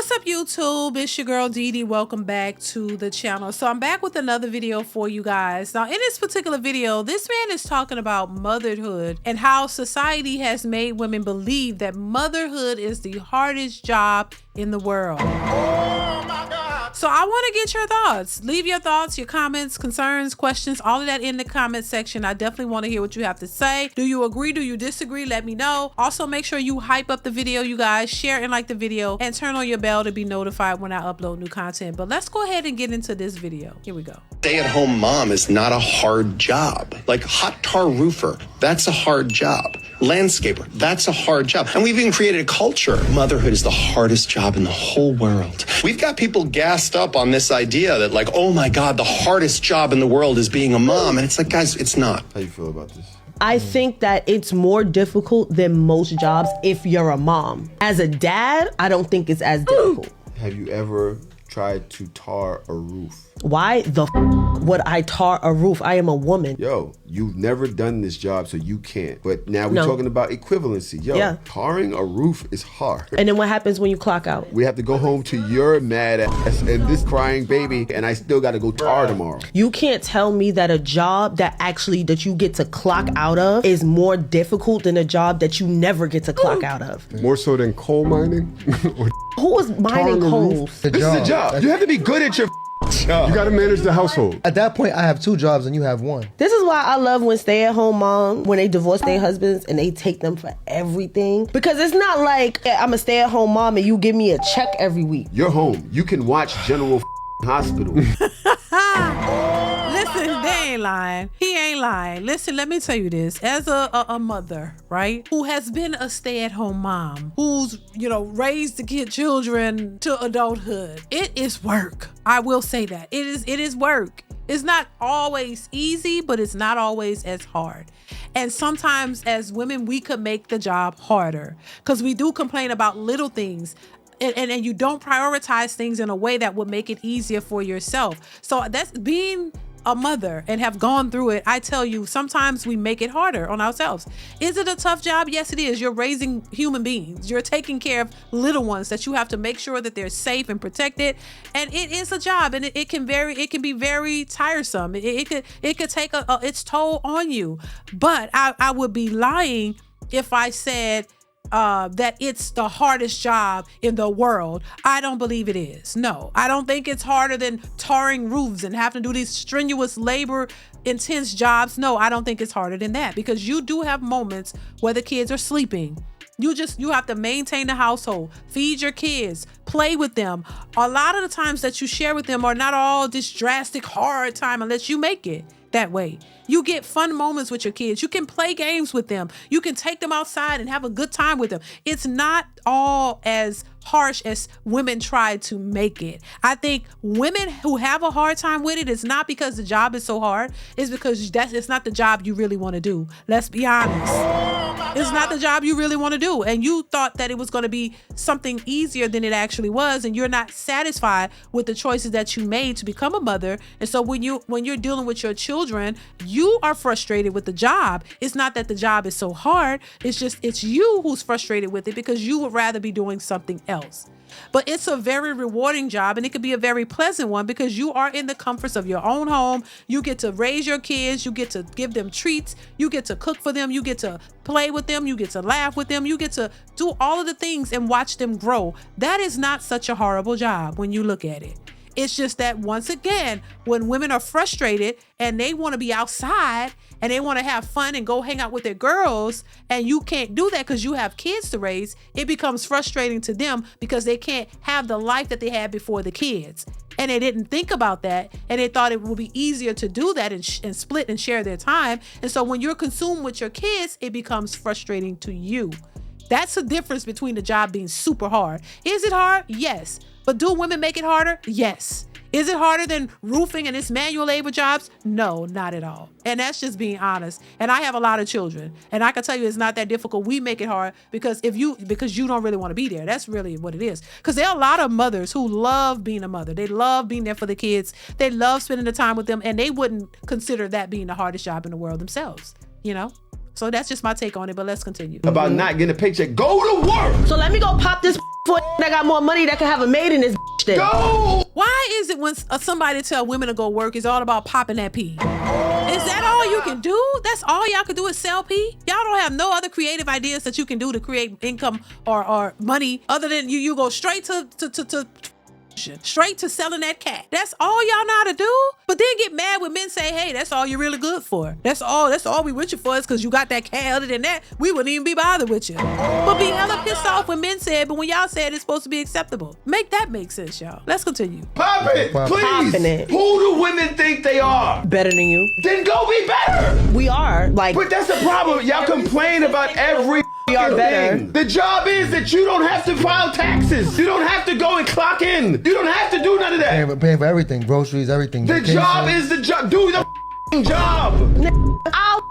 What's up, YouTube? It's your girl DeeDee. Welcome back to the channel. So I'm back with another video for you guys. Now in this particular video, this man is talking about motherhood and how society has made women believe that motherhood is the hardest job in the world. Oh my God. So I want to get your thoughts. Leave your thoughts, your comments, concerns, questions, all of that in the comment section. I definitely want to hear what you have to say. Do you agree? Do you disagree? Let me know. Also, make sure you hype up the video, you guys. Share and like the video and turn on your bell to be notified when I upload new content. But let's go ahead and get into this video. Here we go. Stay-at-home mom is not a hard job. Like hot tar roofer, that's a hard job. Landscaper, that's a hard job. And we've even created a culture. Motherhood is the hardest job in the whole world. We've got people gassed up on this idea that like, oh my God, the hardest job in the world is being a mom. And it's like, guys, it's not. How you feel about this? I think that it's more difficult than most jobs if you're a mom. As a dad, I don't think it's as difficult. Have you ever tried to tar a roof? Why the would I tar a roof? I am a woman. Yo, you've never done this job, so you can't. But now we're talking about equivalency. Yo, tarring a roof is hard. And then what happens when you clock out? We have to go home to your mad ass and this crying baby, and I still got to go tar tomorrow. You can't tell me that a job that you get to clock out of is more difficult than a job that you never get to clock out of. More so than coal mining? Who is mining coals? This is a job. You have to be good at your job. You gotta manage the household. At that point, I have 2 jobs and you have 1. This is why I love when stay-at-home moms, when they divorce their husbands and they take them for everything. Because it's not like I'm a stay-at-home mom and you give me a check every week. You're home. You can watch General Hospital. Listen, they ain't lying. He ain't lying. Listen, let me tell you this. As a mother, right, who has been a stay-at-home mom, who's, raised the children to adulthood, it is work. I will say that. It is work. It's not always easy, but it's not always as hard. And sometimes as women, we could make the job harder because we do complain about little things. And you don't prioritize things in a way that would make it easier for yourself. So that's being a mother and have gone through it. I tell you, sometimes we make it harder on ourselves. Is it a tough job? Yes, it is. You're raising human beings. You're taking care of little ones that you have to make sure that they're safe and protected. And it is a job, and it can be very tiresome. It could take its toll on you. But I would be lying if I said that it's the hardest job in the world. I don't believe it is. No, I don't think it's harder than tarring roofs and having to do these strenuous labor intense jobs. No, I don't think it's harder than that, because you do have moments where the kids are sleeping. You have to maintain the household, feed your kids, play with them. A lot of the times that you share with them are not all this drastic hard time unless you make it that way. You get fun moments with your kids. You can play games with them. You can take them outside and have a good time with them. It's not all as harsh as women try to make it. I think women who have a hard time with it, it's not because the job is so hard. It's because it's not the job you really want to do. Let's be honest. It's not the job you really want to do. And you thought that it was going to be something easier than it actually was. And you're not satisfied with the choices that you made to become a mother. And so when you're dealing with your children, you are frustrated with the job. It's not that the job is so hard. It's you who's frustrated with it because you would rather be doing something else. But it's a very rewarding job, and it could be a very pleasant one because you are in the comforts of your own home. You get to raise your kids. You get to give them treats. You get to cook for them. You get to play with them. You get to laugh with them. You get to do all of the things and watch them grow. That is not such a horrible job when you look at it. It's just that, once again, when women are frustrated and they want to be outside and they want to have fun and go hang out with their girls, and you can't do that because you have kids to raise, it becomes frustrating to them because they can't have the life that they had before the kids. And they didn't think about that, and they thought it would be easier to do that and split and share their time. And so when you're consumed with your kids, it becomes frustrating to you. That's the difference between the job being super hard. Is it hard? Yes. But do women make it harder? Yes. Is it harder than roofing and its manual labor jobs? No, not at all. And that's just being honest. And I have a lot of children, and I can tell you it's not that difficult. We make it hard because you don't really want to be there. That's really what it is. Because there are a lot of mothers who love being a mother. They love being there for the kids. They love spending the time with them, and they wouldn't consider that being the hardest job in the world themselves, So that's just my take on it, but let's continue. About not getting a paycheck. Go to work! So let me go pop this for that got more money that can have a maid in this then. Go! Why is it when somebody tell women to go work, it's all about popping that pee? Is that all you can do? That's all y'all can do is sell pee? Y'all don't have no other creative ideas that you can do to create income or money other than you go straight to straight to selling that cat. That's all y'all know how to do? But then get mad when men say, hey, that's all you're really good for. That's all we with you for is because you got that cat. Other than that, we wouldn't even be bothered with you. But be hella pissed off when men said, but when y'all said it's supposed to be acceptable. Make that make sense, y'all. Let's continue. Pop it, please. Popping it. Who do women think they are? Better than you. Then go be better. We are. Like, But that's the problem. Y'all complain about every we are better. thing. The job is that you don't have to file taxes. You don't have to go and clock in. You don't have to do none of that. Paying for everything, groceries, everything. The job is the job. Do the job. I'll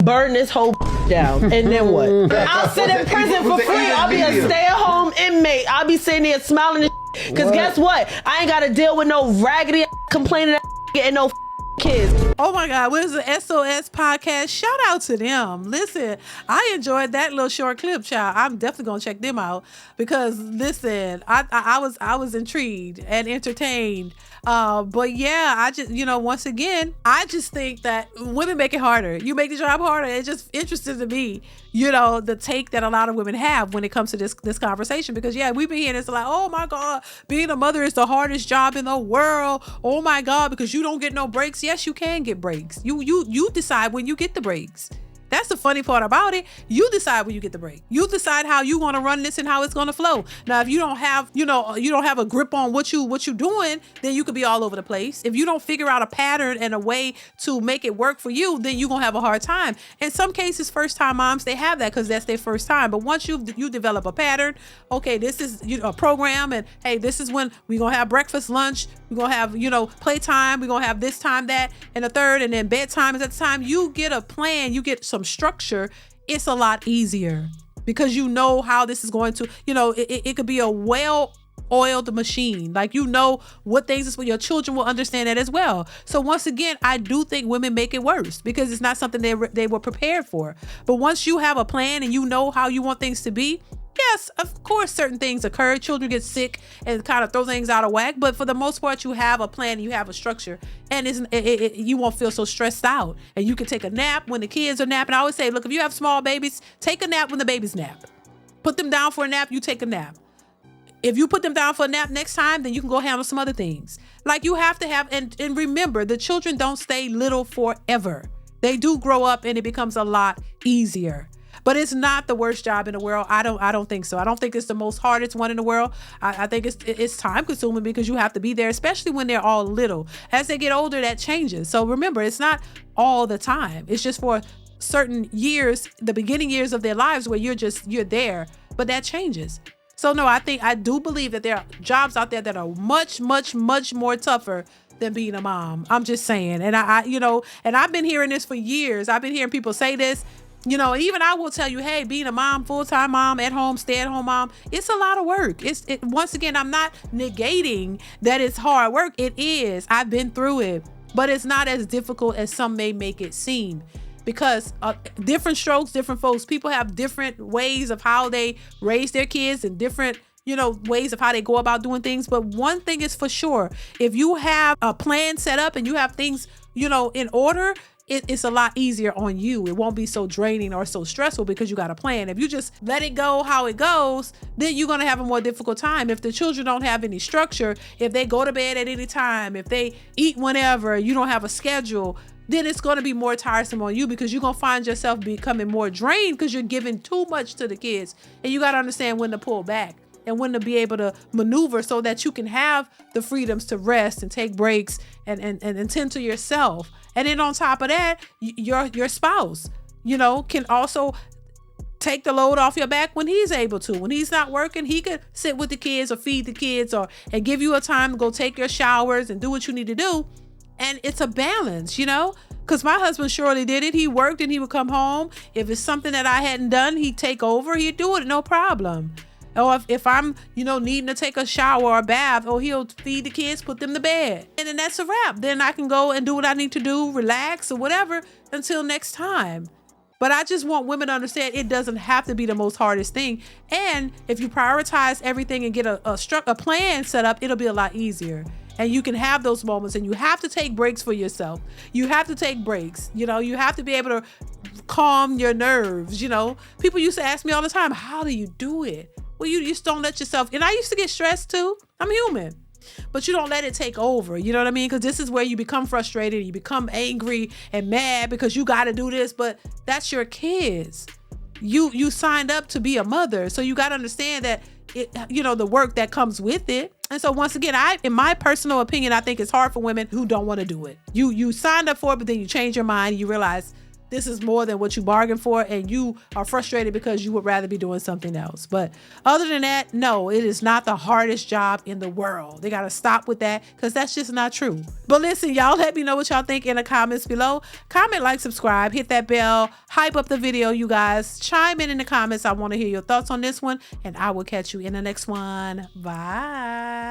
burn this whole down. And then what? I'll sit in prison for free. I'll be a stay-at-home inmate. I'll be sitting there smiling and because guess what? I ain't got to deal with no raggedy complaining and no kids. Oh my God, what is the SOS podcast? Shout out to them. Listen, I enjoyed that little short clip, child. I'm definitely gonna check them out because listen, I was intrigued and entertained. But yeah, I just, once again, I just think that women make it harder. You make the job harder. It's just interesting to me, the take that a lot of women have when it comes to this conversation. Because yeah, we've been hearing this like, oh my God, being a mother is the hardest job in the world. Oh my God, because you don't get no breaks. Yes, you can get breaks. You decide when you get the breaks. That's the funny part about it. You decide when you get the break. You decide how you want to run this and how it's going to flow. Now, if you don't have, you don't have a grip on what you doing, then you could be all over the place. If you don't figure out a pattern and a way to make it work for you, then you're going to have a hard time. In some cases, first-time moms, they have that because that's their first time. But once you develop a pattern, okay, this is a program, and hey, this is when we're going to have breakfast, lunch, we're going to have, playtime, we're going to have this time, that, and the third, and then bedtime is at the time. You get a plan, you get some structure, it's a lot easier because you know how this is going to, it could be a well-oiled machine. Like, what things is for your children will understand that as well. So once again, I do think women make it worse because it's not something they were prepared for. But once you have a plan and you know how you want things to be, yes, of course, certain things occur. Children get sick and kind of throw things out of whack. But for the most part, you have a plan, you have a structure, and you won't feel so stressed out. And you can take a nap when the kids are napping. I always say, look, if you have small babies, take a nap when the babies nap. Put them down for a nap, you take a nap. If you put them down for a nap next time, then you can go handle some other things. Like you have to have, and remember, the children don't stay little forever. They do grow up and it becomes a lot easier. But it's not the worst job in the world. I don't think so. I don't think it's the most hardest one in the world. I think it's time consuming because you have to be there, especially when they're all little. As they get older, that changes. So remember, it's not all the time. It's just for certain years, the beginning years of their lives where you're there, but that changes. So no, I do believe that there are jobs out there that are much, much, much more tougher than being a mom. I'm just saying. And and I've been hearing this for years. I've been hearing people say this. Even I will tell you, hey, being a mom, full-time mom, at home, stay-at-home mom, it's a lot of work. Once again, I'm not negating that it's hard work. It is. I've been through it, but it's not as difficult as some may make it seem because different strokes, different folks, people have different ways of how they raise their kids and different ways of how they go about doing things. But one thing is for sure, if you have a plan set up and you have things, in order, it's a lot easier on you. It won't be so draining or so stressful because you got a plan. If you just let it go how it goes, then you're going to have a more difficult time. If the children don't have any structure, if they go to bed at any time, if they eat whenever, you don't have a schedule, then it's going to be more tiresome on you because you're going to find yourself becoming more drained because you're giving too much to the kids. And you got to understand when to pull back and when to be able to maneuver so that you can have the freedoms to rest and take breaks and tend to yourself. And then on top of that, your spouse, can also take the load off your back when he's able to. When he's not working, he could sit with the kids or feed the kids and give you a time to go take your showers and do what you need to do. And it's a balance, because my husband surely did it. He worked and he would come home. If it's something that I hadn't done, he'd take over. He'd do it, no problem. Or if I'm, needing to take a shower or a bath, he'll feed the kids, put them to bed. And then that's a wrap. Then I can go and do what I need to do, relax or whatever until next time. But I just want women to understand it doesn't have to be the most hardest thing. And if you prioritize everything and get a plan set up, it'll be a lot easier. And you can have those moments, and you have to take breaks for yourself. You have to take breaks. You know, you have to be able to calm your nerves. You know, people used to ask me all the time, how do you do it? Well, you just don't let yourself, and I used to get stressed too. I'm human. But you don't let it take over. You know what I mean? Because this is where you become frustrated. You become angry and mad because you got to do this. But that's your kids. You signed up to be a mother. So you got to understand that, the work that comes with it. And so once again, in my personal opinion, I think it's hard for women who don't want to do it. You signed up for it, but then you change your mind. You realize this is more than what you bargained for, and you are frustrated because you would rather be doing something else. But other than that, no, it is not the hardest job in the world. They got to stop with that, because that's just not true. But listen, y'all, let me know what y'all think in the comments below. Comment, like, subscribe, hit that bell, hype up the video, you guys. Chime in the comments. I want to hear your thoughts on this one, and I will catch you in the next one. Bye.